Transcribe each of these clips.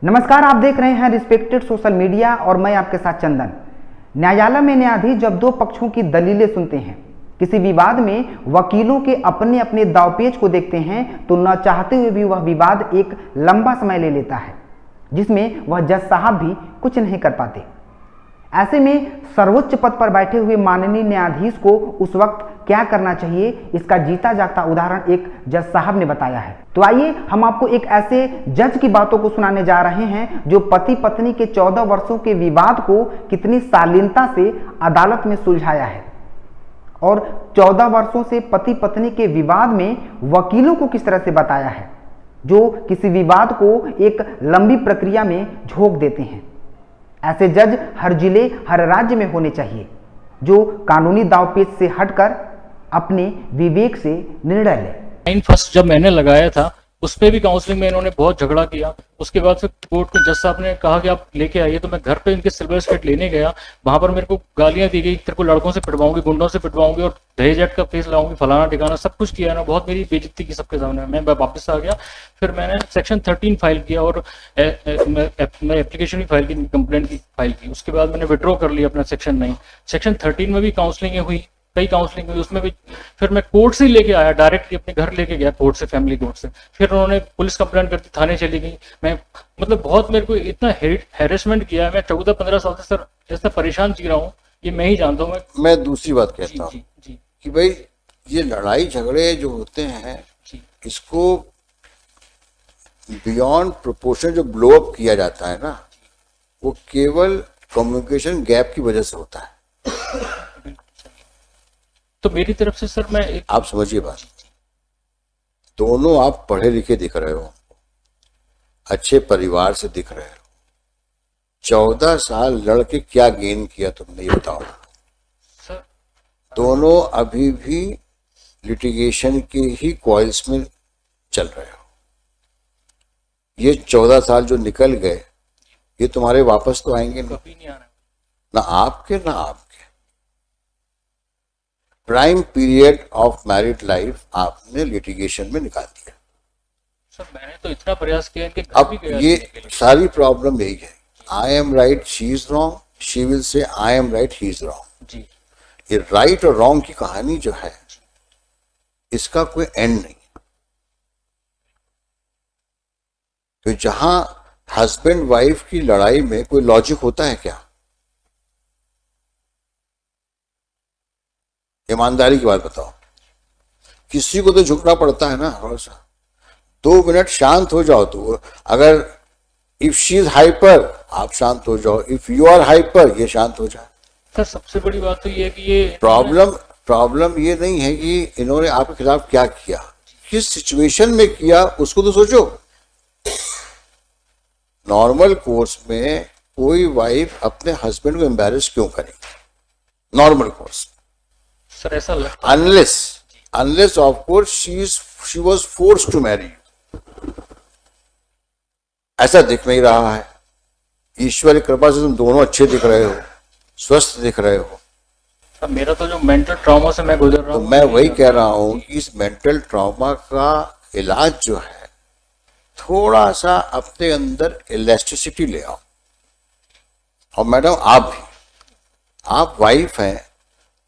नमस्कार, आप देख रहे हैं रिस्पेक्टेड सोशल मीडिया और मैं आपके साथ चंदन। न्यायालय में न्यायाधीश जब दो पक्षों की दलीलें सुनते हैं, किसी विवाद में वकीलों के अपने अपने दावपेच को देखते हैं तो न चाहते हुए भी वह विवाद एक लंबा समय ले लेता है, जिसमें वह जज साहब भी कुछ नहीं कर पाते। ऐसे में सर्वोच्च पद पर बैठे हुए माननीय न्यायाधीश को उस वक्त क्या करना चाहिए, इसका जीता जागता उदाहरण एक जज साहब ने बताया है। तो आइए हम आपको एक ऐसे जज की बातों को सुनाने जा रहे हैं जो पति पत्नी के 14 वर्षों के विवाद को कितनी शालीनता से अदालत में सुलझाया है और 14 वर्षों से पति पत्नी के विवाद में वकीलों को किस तरह से बताया है, जो किसी विवाद को एक लंबी प्रक्रिया में झोंक देते हैं। ऐसे जज हर जिले हर राज्य में होने चाहिए, जो कानूनी दावपेच से हटकर अपने विवेक से निर्णय ले। फर्स्ट जब मैंने लगाया था उस पर भी काउंसलिंग में इन्होंने बहुत झगड़ा किया। उसके बाद फिर कोर्ट को जज साहब ने कहा कि आप लेके आइए, तो मैं घर पे इनके सिल्वर स्केट लेने गया। वहां पर मेरे को गालियां दी गई, तेरे को लड़कों से पिटवाऊंगी, गुंडों से पिटवाऊंगी और दहेज एक्ट का केस लाऊंगी, फलाना ठिकाना सब कुछ किया ना। बहुत मेरी बेइज्जती की सबके सामने। मैं वापस आ गया, फिर मैंने सेक्शन 13 फाइल किया और मैं एप्लीकेशन भी फाइल की, कंप्लेंट की फाइल की। उसके बाद मैंने विड्रॉ कर लिया अपना सेक्शन 9। सेक्शन 13 में भी काउंसलिंग हुई, कई काउंसलिंग हुई, उसमें भी फिर मैं कोर्ट से लेके आया, डायरेक्टली अपने घर लेके गया कोर्ट से, फैमिली कोर्ट से। फिर उन्होंने पुलिस कंप्लेंट करती, थाने चली गई। मैं मतलब बहुत मेरे को इतना हैरेसमेंट किया है। मैं 14-15 साल से सर ऐसा परेशान जी रहा हूँ, ये मैं ही जानता हूँ। मैं दूसरी बात कहता हूँ कि भाई ये लड़ाई झगड़े जो होते हैं, इसको बियॉन्ड प्रोपोर्शन जो ब्लो अप किया जाता है ना, वो केवल कम्युनिकेशन गैप की वजह से होता है। तो मेरी तरफ से सर मैं आप समझिए बात, दोनों आप पढ़े लिखे दिख रहे हो, अच्छे परिवार से दिख रहे हो, 14 साल लड़के क्या गेन किया तुमने, ये बताओ। सर दोनों अभी भी लिटिगेशन के ही कॉइल्स में चल रहे हो। ये 14 साल जो निकल गए, ये तुम्हारे वापस तो आएंगे नहीं, कभी नहीं आना, ना आपके ना आपके। Prime period of married life आपने लिटिगेशन में निकाल दिया। सर मैंने तो इतना प्रयास किया इनके घर अब भी गया ये सारी प्रॉब्लम यही है, I am right she is wrong, she will say I am right he is wrong. जी। ये राइट और रॉन्ग की कहानी जो है, इसका कोई एंड नहीं। तो जहां हस्बैंड वाइफ की लड़ाई में कोई लॉजिक होता है क्या? ईमानदारी की बात बताओ, किसी को तो झुकना पड़ता है ना थोड़ा सा। 2 मिनट शांत हो जाओ। तो अगर इफ शी इज हाइपर, आप शांत हो जाओ, इफ यू आर हाइपर, ये शांत हो जाए। सर सबसे बड़ी बात तो ये है कि ये प्रॉब्लम ये नहीं है कि इन्होंने आपके खिलाफ क्या किया, किस सिचुएशन में किया उसको तो सोचो। नॉर्मल कोर्स में कोई वाइफ अपने हस्बैंड को एम्बैरेस क्यों करेगी? नॉर्मल कोर्स सर ऐसा लगता है, unless of course she was forced to marry you। ऐसा दिख नहीं रहा है। ईश्वर की कृपा से तुम दोनों अच्छे दिख रहे हो, स्वस्थ दिख रहे हो। सर मेरा तो जो मेंटल ट्रॉमा से मैं गुजर रहा तो हूँ, मैं वही कह रहा हूं कि इस मेंटल ट्रॉमा का इलाज जो है, थोड़ा सा अपने अंदर इलास्टिसिटी ले आओ। और मैडम आप भी, आप वाइफ हैं,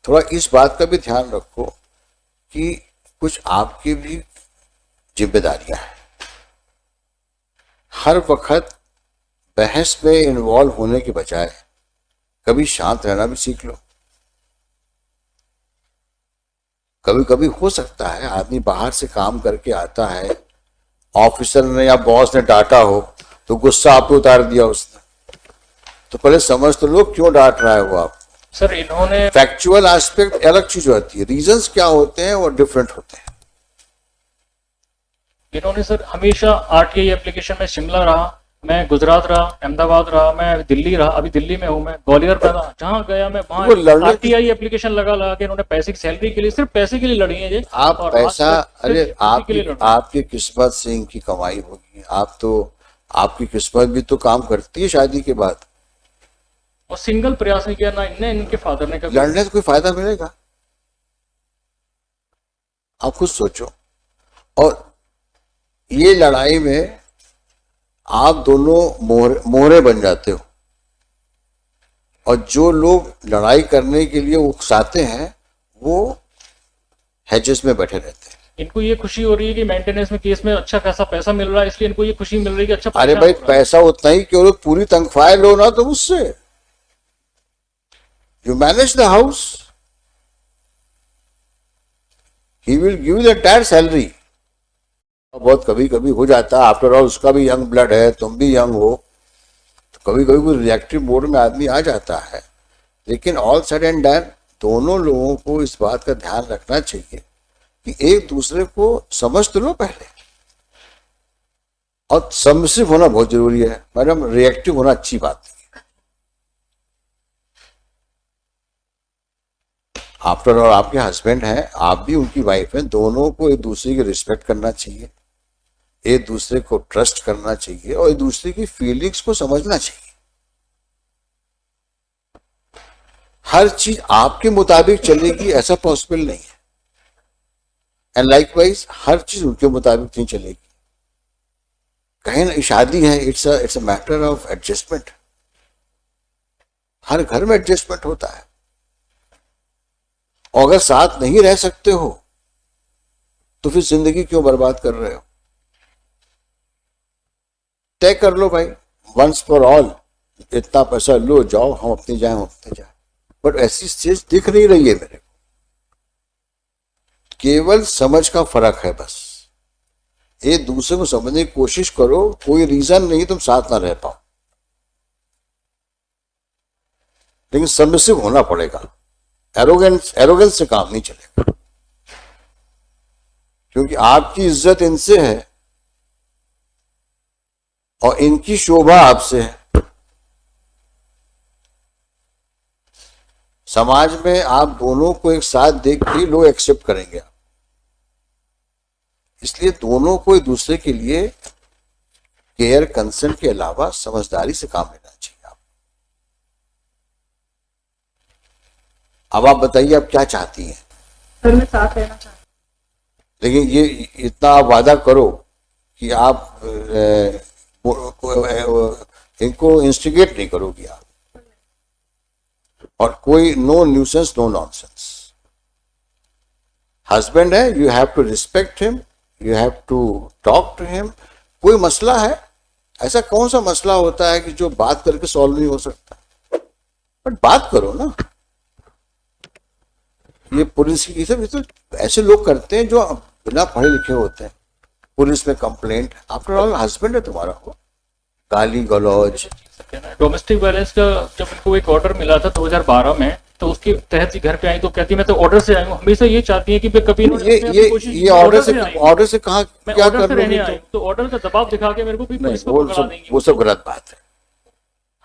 थोड़ा इस बात का भी ध्यान रखो कि कुछ आपकी भी जिम्मेदारियां हैं। हर वक्त बहस में इन्वॉल्व होने के बजाय कभी शांत रहना भी सीख लो। कभी कभी हो सकता है आदमी बाहर से काम करके आता है, ऑफिसर ने या बॉस ने डांटा हो तो गुस्सा आप पे उतार दिया उसने, तो पहले समझ तो लो क्यों डांट रहा है वो आप। सर इन्होंने फैक्चुअल एस्पेक्ट अलग चीज होती है, रीजंस क्या होते हैं वो डिफरेंट होते हैं। इन्होंने सर हमेशा आरटीआई एप्लीकेशन में शिमला रहा, मैं गुजरात रहा, अहमदाबाद रहा, मैं दिल्ली रहा, अभी दिल्ली में हूँ, मैं ग्वालियर में रहा, जहाँ गया मैं वहाँ आरटीआई एप्लीकेशन लगा के इन्होंने पैसे की सैलरी के लिए, सिर्फ पैसे के लिए लड़ी है ये। आप पैसा, अरे आपकी किस्मत से इनकी कमाई होगी। आप तो, आपकी किस्मत भी तो काम करती है शादी के बाद। और सिंगल प्रयास नहीं किया ना इनने, इनके फादर ने कभी। लड़ने से कोई फायदा मिलेगा? आप खुद सोचो। और ये लड़ाई में आप दोनों मोहरे बन जाते हो, और जो लोग लड़ाई करने के लिए उकसाते हैं वो हेजेस में बैठे रहते हैं। इनको ये खुशी हो रही है कि मेंटेनेंस में केस में अच्छा खासा पैसा मिल रहा है, इसलिए इनको ये खुशी मिल रही है कि अच्छा अरे परेशान भाई हो रहा है। पैसा उतना ही क्यों, पूरी तनख्वाह लो ना तुम उससे, you manage the house, he will give the entire salary. बहुत कभी कभी हो जाता है, आफ्टर ऑल उसका भी यंग ब्लड है, तुम भी यंग हो, तो कभी कभी कोई रिएक्टिव मोड में आदमी आ जाता है। लेकिन ऑल सेड एंड डन दोनों लोगों को इस बात का ध्यान रखना चाहिए कि एक दूसरे को समझ तो लो पहले, और सबमिसिव होना बहुत जरूरी है मैडम, रिएक्टिव होना अच्छी बात नहीं है। आफ्टर ऑल आपके हस्बैंड हैं, आप भी उनकी वाइफ हैं, दोनों को एक दूसरे की रिस्पेक्ट करना चाहिए, एक दूसरे को ट्रस्ट करना चाहिए, और एक दूसरे की फीलिंग्स को समझना चाहिए। हर चीज आपके मुताबिक चलेगी ऐसा पॉसिबल नहीं है, एंड लाइकवाइज हर चीज उनके मुताबिक नहीं चलेगी। कहीं ना शादी है, it's a matter of adjustment, हर घर में एडजस्टमेंट होता है। और अगर साथ नहीं रह सकते हो तो फिर जिंदगी क्यों बर्बाद कर रहे हो? तय कर लो भाई वंस फॉर ऑल, इतना पैसा लो, जाओ, हम अपनी जाए, हम अपने जाए। बट ऐसी चीज दिख नहीं रही है मेरे को, केवल समझ का फर्क है बस। एक दूसरे को समझने की कोशिश करो, कोई रीजन नहीं तुम साथ ना रह पाओ, लेकिन सबमिसिव होना पड़ेगा। एरोगेंस से काम नहीं चलेगा, क्योंकि आपकी इज्जत इनसे है और इनकी शोभा आपसे है। समाज में आप दोनों को एक साथ देख के लोग एक्सेप्ट करेंगे, इसलिए दोनों को एक दूसरे के लिए केयर कंसर्न के अलावा समझदारी से काम लेना चाहिए। अब आप बताइए आप क्या चाहती हैं? सर मैं साथ रहना चाहती लेकिन ये इतना आप वादा करो कि आप इनको इंस्टिगेट नहीं करोगी आप, और कोई no nuisance no nonsense. Husband है, you have to respect him, you have to talk to him. कोई मसला है, ऐसा कौन सा मसला होता है कि जो बात करके सॉल्व नहीं हो सकता? बट बात करो ना। ये पुलिस की सब तो ऐसे लोग करते हैं जो बिना पढ़े लिखे होते हैं, पुलिस में कंप्लेंट, आफ्टर ऑल हस्बैंड है तुम्हारा, हो गाली गलौज। डोमेस्टिक वायलेंस का जब उनको एक ऑर्डर मिला था 2012 में, तो उसके तहत ही घर पे आई तो कहती मैं तो ऑर्डर से आई हूँ। हमेशा ये चाहती है कि कभी ये ऑर्डर से कहा क्या ऑर्डर से रहने कर आई, तो ऑर्डर का दबाव दिखा के मेरे को भी पुलिस को पकड़ा देंगी। वो सब गलत बात है।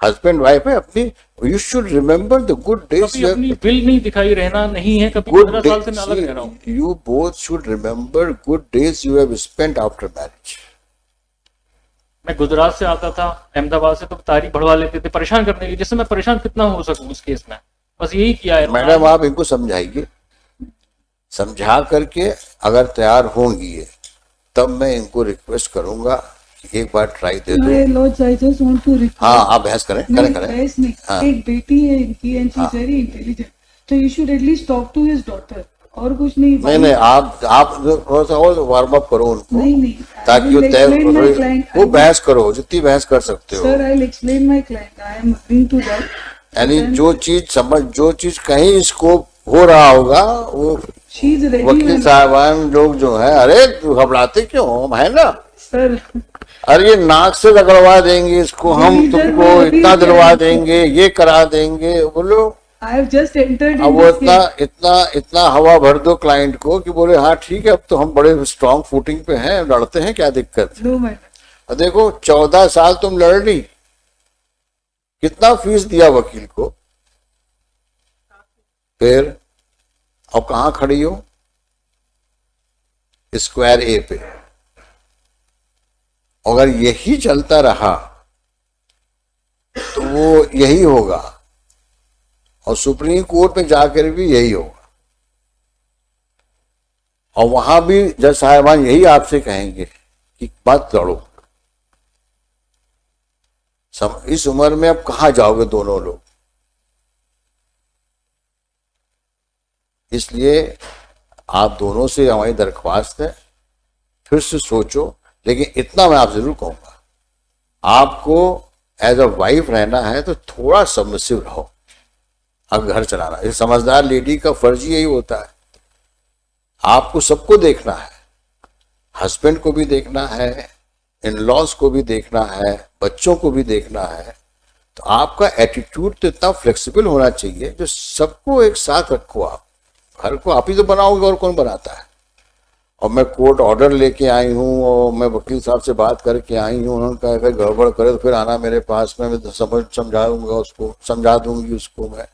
हस्बैंड वाइफ है अपनी, you should remember the good days. कभी अपनी विल नहीं दिखाई रहना नहीं है, कभी 15 साल से मैं अलग रह रहा हूँ। You both should remember good days you have spent after marriage. मैं गुजरात से आता था, अहमदाबाद से, तो तारीख बढ़वा लेते थे परेशान करने के लिए, जिससे मैं परेशान कितना हो सकूं उस केस में, बस यही किया है। मैडम आप इनको समझाइए, समझा करके अगर तैयार होंगी तब मैं इनको रिक्वेस्ट करूंगा कि एक बार ट्राई दे दो। Lords I just want to request. हाँ आप बहस करें, बहस नहीं, हाँ। एक बेटी है इनकी and she is very intelligent, तो you should at least talk to his daughter, और कुछ नहीं। नहीं आप थोड़ा सा और वार्म अप करो उनको, नहीं ताकि वो तय, वो बहस करो जितनी बहस कर सकते हो। Sir I will explain my client, I am agreeing to that. यानी जो चीज कहीं स्कोप हो रहा होगा वो वकील साहबान लोग जो है, अरे घबराते क्यों, हम है ना सर। अरे ये नाक से रगड़वा देंगे इसको, हम तुमको इतना दिलवा देंगे, ये करा देंगे, बोलो। I have just entered अब वो इतना हवा भर दो क्लाइंट को कि बोले हाँ ठीक है, अब तो हम बड़े स्ट्रांग फुटिंग पे हैं, लड़ते हैं, क्या दिक्कत। देखो 14 साल तुम लड़ ली, कितना फीस दिया वकील को, फिर अब कहां खड़ी हो? स्क्वायर ए पे। अगर यही चलता रहा तो वो यही होगा, और सुप्रीम कोर्ट में जाकर भी यही होगा, और वहां भी जज साहिबान यही आपसे कहेंगे कि मत लड़ो, इस उम्र में अब कहाँ जाओगे दोनों लोग? इसलिए आप दोनों से हमारी दरख्वास्त है, फिर से सोचो। लेकिन इतना मैं आप जरूर कहूंगा, आपको एज अ वाइफ रहना है तो थोड़ा सबमिसिव रहो। अब घर चलाना, एक समझदार लेडी का फर्ज ही यही होता है। आपको सबको देखना है, हस्बैंड को भी देखना है, इन लॉज को भी देखना है, बच्चों को भी देखना है। तो आपका एटीट्यूड तो इतना फ्लेक्सिबल होना चाहिए जो सबको एक साथ रखो। आप घर को आप ही तो बनाओगे, और कौन बनाता है? और मैं कोर्ट ऑर्डर लेके आई हूँ और मैं वकील साहब से बात करके आई हूँ, उन्होंने कहा अगर गड़बड़ करे तो फिर आना मेरे पास में, मैं समझाऊंगा उसको, समझा दूंगी उसको मैं।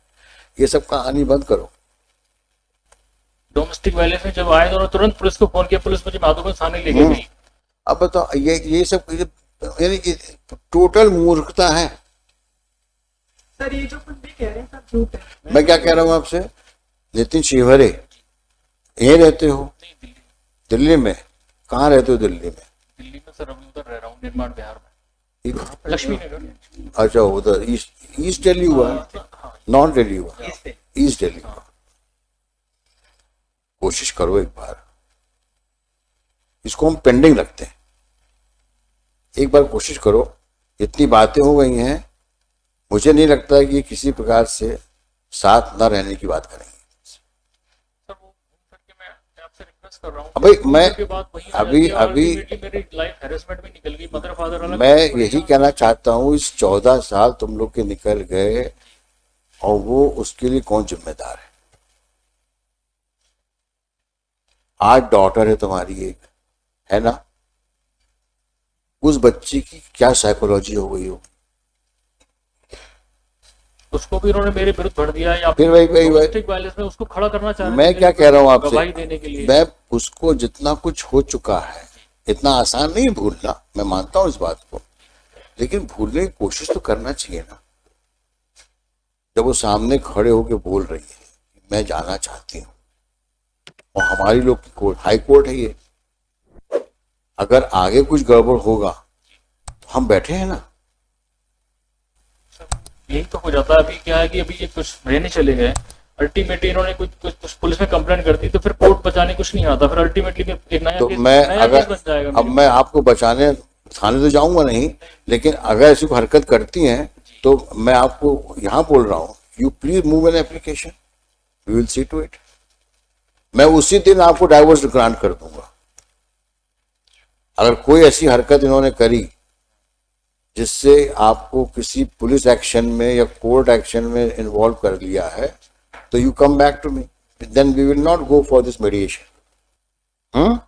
ये सब कहानी बंद करो। डोमेस्टिक वायलेंस में जब आए तो उन्होंने तुरंत पुलिस को फोन किया, पुलिस मुझे माधोगंज थाने लेके गई। अब बताओ, ये सब यानी टोटल मूर्खता है। सर ये जो कुछ भी कह रहे हैं सब झूठ है। मैं क्या कह रहा हूँ आपसे, नितिन शिवहरे यहीं रहते हो? दिल्ली में? कहाँ रहते हो दिल्ली में? दिल्ली में सर अभी उधर रह रहा हूँ, निर्माण बिहार में, एक- लक्ष्मी नगर। अच्छा, उधर ईस्ट दिल्ली हुआ, नॉर्थ दिल्ली हुआ, ईस्ट दिल्ली हुआ। कोशिश करो एक बार, इसको हम पेंडिंग रखते हैं। एक बार कोशिश करो। इतनी बातें हो गई हैं, मुझे नहीं लगता है कि किसी प्रकार से साथ न रहने की बात करेंगे। सर वो घूम फिर के मैं आपसे रिक्वेस्ट कर रहा हूँ। अभी मैं घूम फिर के बाद वहीं आ जाती है और ultimately मेरी लाइफ हैरेसमेंट में निकल गई, मदर फादर अलग। मैं यही कहना चाहता हूँ, इस 14 साल तुम लोग के निकल गए और वो उसके लिए कौन जिम्मेदार है? आज डॉटर है तुम्हारी एक, है ना? उस बच्ची की क्या साइकोलॉजी हो गई हो? उसको भी उन्होंने मेरे विरुद्ध भर दिया, या फिर वही डोमेस्टिक वायलेंस में उसको खड़ा करना चाह रहे हैं। मैं क्या कह रहा हूँ गवाही आपसे, देने के लिए। मैं उसको जितना कुछ हो चुका है, इतना आसान नहीं भूलना, मैं मानता हूँ इस बात को, लेकिन भूलने की कोशिश तो करना चाहिए ना। जब वो सामने खड़े होके बोल रही है मैं जाना चाहती हूँ, और हमारी लोग की कोर्ट, हाई कोर्ट है ये, अगर आगे कुछ गड़बड़ होगा तो हम बैठे हैं ना। यही तो हो जाता है। अभी क्या है कि अभी ये कुछ रहने चले गए, अल्टीमेटली इन्होंने कुछ पुलिस में कंप्लेंट कर दी, तो फिर कोर्ट बचाने कुछ नहीं आता, फिर अल्टीमेटली एक नया तो केस, मैं नया केस बन जाएगा अब मेरे मैं आपको बचाने थाने तो जाऊंगा नहीं, लेकिन अगर ऐसी कोई हरकत करती हैं तो मैं आपको यहाँ बोल रहा हूँ, you please move an application, we will see to it. मैं उसी दिन आपको डाइवोर्स ग्रांट कर दूंगा। अगर कोई ऐसी हरकत इन्होंने करी जिससे आपको किसी पुलिस एक्शन में या कोर्ट एक्शन में इन्वॉल्व कर लिया है, तो you come back to me, then we will not go for this mediation.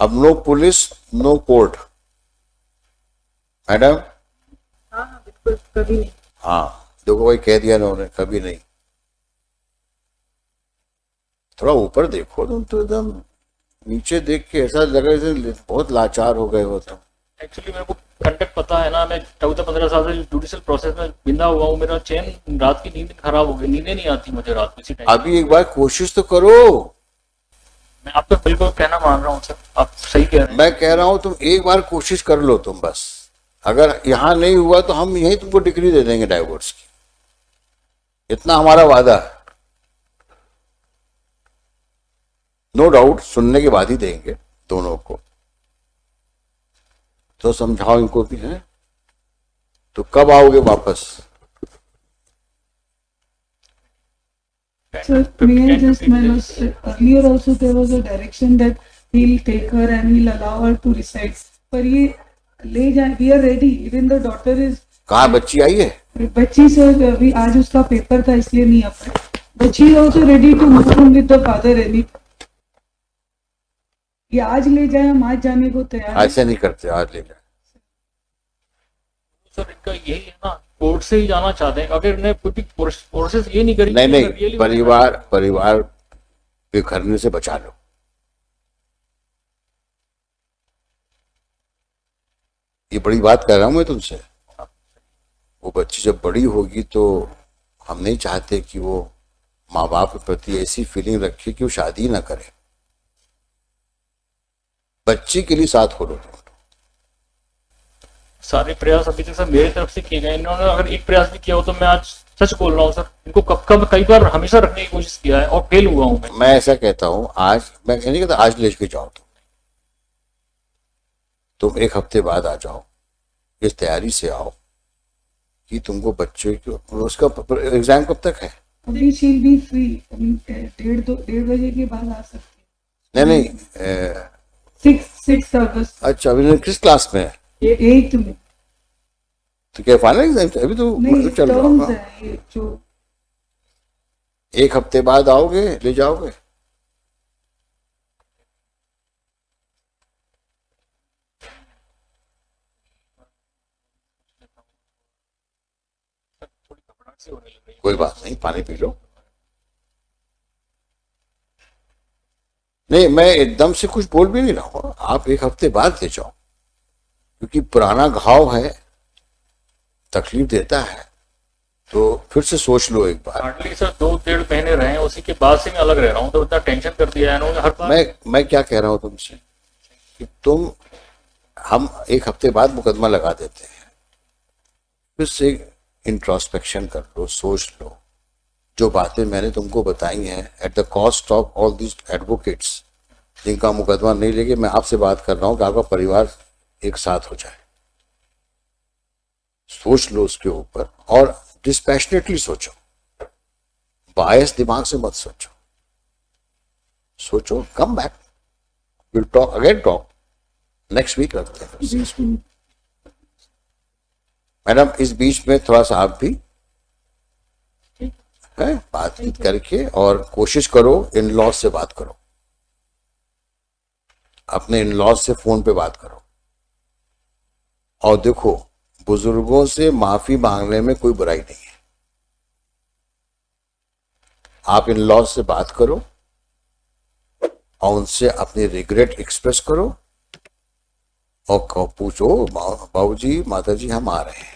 अब no police, no court, madam. हाँ हाँ बिल्कुल, कभी नहीं। हाँ, देखो भाई, कह दिया इन्होंने, कभी नहीं। थोड़ा ऊपर देखो, तुम तो एकदम नीचे देख के ऐसा लग रहा है जैसे बहुत लाचार हो गए हो तुम। एक्चुअली मेरे को कंटेक्ट पता है ना, मैं 14-15 साल से जुडिशियल प्रोसेस में बिंदा हुआ हूँ। मेरा चैन, रात की नींद खराब हो गई, नींदें नहीं आती मुझे रात में इसी टाइम। अभी एक बार कोशिश तो करो। मैं आपका बिल्कुल कहना मान रहा हूँ सर, आप सही कह रहे हैं। मैं कह रहा हूं तुम एक बार कोशिश कर लो तुम बस। अगर यहां नहीं हुआ तो हम यहीं तुमको डिग्री दे देंगे डाइवोर्स की, इतना हमारा वादा है। नो डाउट सुनने के बाद ही देंगे दोनों को, तो समझाओ इनको भी है। तो कब आओगे वापस? So may I just earlier also there was a direction that he'll take her and he'll allow her to reside. पर ये ले जाए, we are ready. Even the daughter is. कहाँ बच्ची आई है? बच्ची सर अभी आज उसका पेपर था इसलिए नहीं आ पाई. But she is also ready to move in with the father any. ये आज ले जाए, हम आज जाने को तैयार हैं. ऐसे नहीं करते, आज ले जाए। सर इनका यही है ना, कोर्ट से ही जाना चाहते हैं। अगर इन्हें कोई प्रोसेस ये नहीं करी, नहीं, परिवार बिखरने से बचा लो। ये बड़ी बात कर रहा हूं मैं तुमसे। वो बच्ची जब बड़ी होगी तो हम नहीं चाहते कि वो माँ बाप के प्रति ऐसी फीलिंग रखे कि वो शादी ना करे। बच्ची के लिए साथ हो लो तुम। सारे प्रयास अभी तक सर मेरी तरफ से किए गए। इन्होंने अगर एक प्रयास भी किया हो तो मैं आज सच बोल रहा हूँ सर, इनको कब कई बार हमेशा रखने की कोशिश किया है और फेल हुआ हूँ मैं। मैं ऐसा कहता हूं, आज मैं नहीं कहता आज लेके जाओ, तुम 1 हफ्ते बाद आ जाओ, इस तैयारी से आओ कि तुमको बच्चे को उसका एग्जाम कब तक है? अभी she'll be free, I mean, 1:30 के बाद आ सकती नहीं नहीं है। 6 अगस्त अच्छा, अभी किस क्लास में है? 8th में। तो क्या फाइनल एग्जाम अभी तो नहीं, चल रहा टर्म्स होगा। है ये जो 1 हफ्ते बाद आओगे, ले जाओगे? कोई बात नहीं, पानी पी लो। नहीं, मैं एकदम से कुछ बोल भी नहीं रहा हूं, आप 1 हफ्ते बाद ले जाओ, क्योंकि पुराना घाव है, तकलीफ देता है, तो फिर से सोच लो एक बार। हार्डली सर 2-1.5 महीने रहे हैं, उसी के बाद से मैं अलग रह रहा हूँ, तो इतना टेंशन कर दिया है इन्होंने हर बार। मैं क्या कह रहा हूं तुमसे कि हम 1 हफ्ते बाद मुकदमा लगा देते हैं, फिर से इंट्रोस्पेक्शन कर लो, सोच लो। जो बातें मैंने तुमको बताई हैं at the cost of all this advocates जिनका मुकदमा नहीं लेके, मैं आपसे बात कर रहा हूं कि आपका परिवार एक साथ हो जाए। सोच लो उसके ऊपर और डिस्पैशनेटली सोचो, बायस दिमाग से मत सोचो। सोचो, come back, will talk again, talk next week रखते हैं। मैडम, इस बीच में थोड़ा सा आप भी है बातचीत करके, और कोशिश करो इन लॉज से बात करो, अपने इन लॉज से फोन पे बात करो। और देखो, बुजुर्गों से माफी मांगने में कोई बुराई नहीं है। आप इन लॉज से बात करो और उनसे अपनी रिग्रेट एक्सप्रेस करो और पूछो, बाबूजी, माताजी, हम आ रहे हैं।